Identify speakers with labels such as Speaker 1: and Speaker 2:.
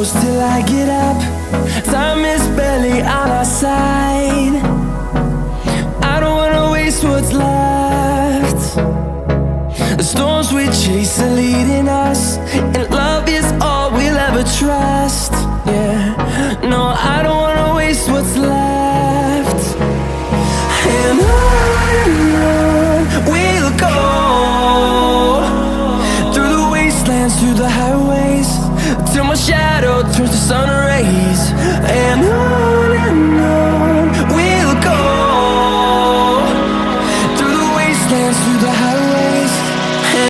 Speaker 1: close till I get up. Time is barely on our side. I don't wanna waste what's left. The storms we chase are leading us, and love is all we'll ever trust. Yeah, no, I don't wanna waste what's left. And on we'll go, through the wastelands, through the highways, till my shadow turns to sun rays. And